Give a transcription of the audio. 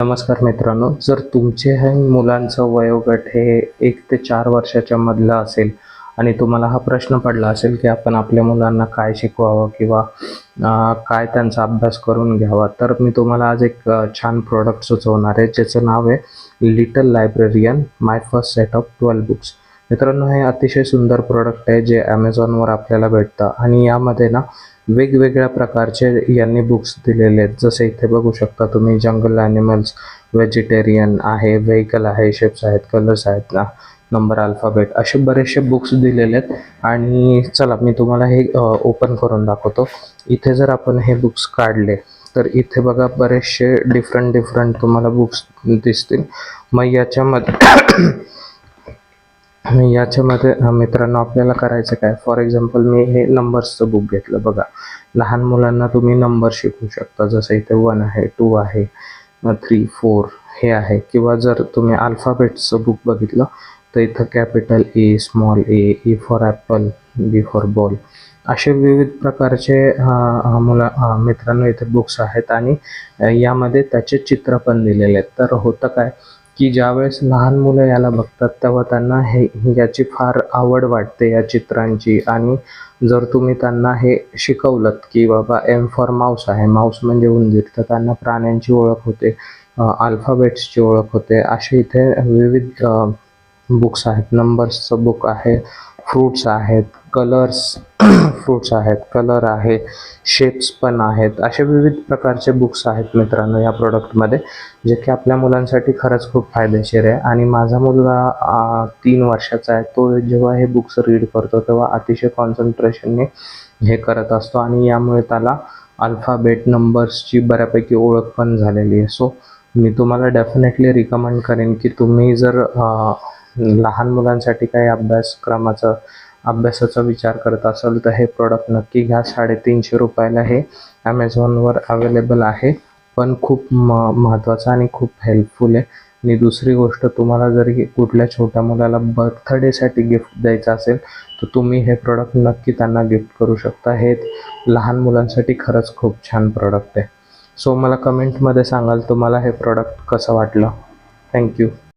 नमस्कार मित्रांनो, जर तुमचे हे मुलांचं वयोगट हे 1 ते 4 वर्षाच्या मधलं असेल आणि तुम्हाला हा प्रश्न पडला असेल की आपण आपल्या मुलांना काय शिकवावं किंवा काय त्यांचा अभ्यास करून घ्यावा, तर मी तुम्हाला आज एक छान प्रोडक्ट सुचवणार आहे ज्याचं नाव आहे little librarian my first set of 12 books. मित्रांनो, हे अतिशय सुंदर प्रोडक्ट आहे जे ॲमेझॉनवर आपल्याला भेटतं आणि यामध्ये ना वेगवेगळ्या प्रकारचे यांनी बुक्स दिलेले आहेत. जसे इथे बघू शकता तुम्ही, जंगल ॲनिमल्स, व्हेजिटेरियन आहे, व्हेकल आहे, शेप्स आहेत, कलर्स आहेत ना, नंबर अल्फाबेट, असे बरेचसे बुक्स दिलेले आहेत. आणि चला मी तुम्हाला हे ओपन करून दाखवतो. इथे जर आपण हे बुक्स काढले तर इथे बघा बरेचसे डिफरंट तुम्हाला बुक्स दिसतील. मग याच्यामध्ये मित्रांनो आपल्याला करायचं काय, फॉर एक्झाम्पल मी हे नंबर्सचं बुक घेतलं. बघा, लहान मुलांना तुम्ही नंबर शिकवू शकता. जसं इथे 1 आहे, 2 आहे, 3, 4 हे आहे. किंवा जर तुम्ही अल्फाबेट्सचं बुक बघितलं तर इथं capital A, small A for apple, B for ball, असे विविध प्रकारचे मित्रांनो इथे बुक्स आहेत. आणि यामध्ये त्याचे चित्र पण दिलेले आहेत. तर होतं काय की ज्यावेळेस लहान मुलं याला बघतात तेव्हा त्यांना याची फार आवड वाटते या चित्रांची. आणि जर तुम्ही त्यांना हे शिकवलं की बाबा एम फॉर माऊस आहे, माऊस म्हणजे उंदीर, तर त्यांना प्राण्यांची ओळख होते, अल्फाबेट्सची ओळख होते. असे इथे विविध बुक्स आहेत. नंबर्सचं बुक आहे, फ्रूट्स आहेत, कलर्स फ्रूट्स आहेत, कलर आहे, शेप्स पण आहेत. असे विविध प्रकारचे बुक्स आहेत मित्रांनो या प्रोडक्टमध्ये, जे की आपल्या मुलांसाठी खरंच खूप फायदेशीर आहे. आणि माझा मुलगा 3 वर्षाचा आहे. तो जेव्हा हे बुक्स रीड करतो तेव्हा अतिशय कॉन्सन्ट्रेशनने हे करत असतो आणि यामुळे त्याला अल्फाबेट, नंबर्सची बऱ्यापैकी ओळख पण झालेली आहे. सो मी तुम्हाला डेफिनेटली रिकमेंड करेन की तुम्ही जर लहान मुलांसाठी काही अभ्यासाचा विचार करत असाल तर हे प्रोडक्ट नक्की घ्या. 350 रुपयाला हे ॲमेझॉनवर अवेलेबल आहे. पण खूप महत्त्वाचं आणि खूप हेल्पफुल आहे. आणि दुसरी गोष्ट, तुम्हाला जर कुठल्या छोट्या मुलाला बर्थडेसाठी गिफ्ट द्यायचं असेल तर तुम्ही हे प्रोडक्ट नक्की त्यांना गिफ्ट करू शकता. हे लहान मुलांसाठी खरंच खूप छान प्रोडक्ट आहे. सो मला कमेंटमध्ये सांगाल तुम्हाला हे प्रोडक्ट कसं वाटलं. थँक्यू.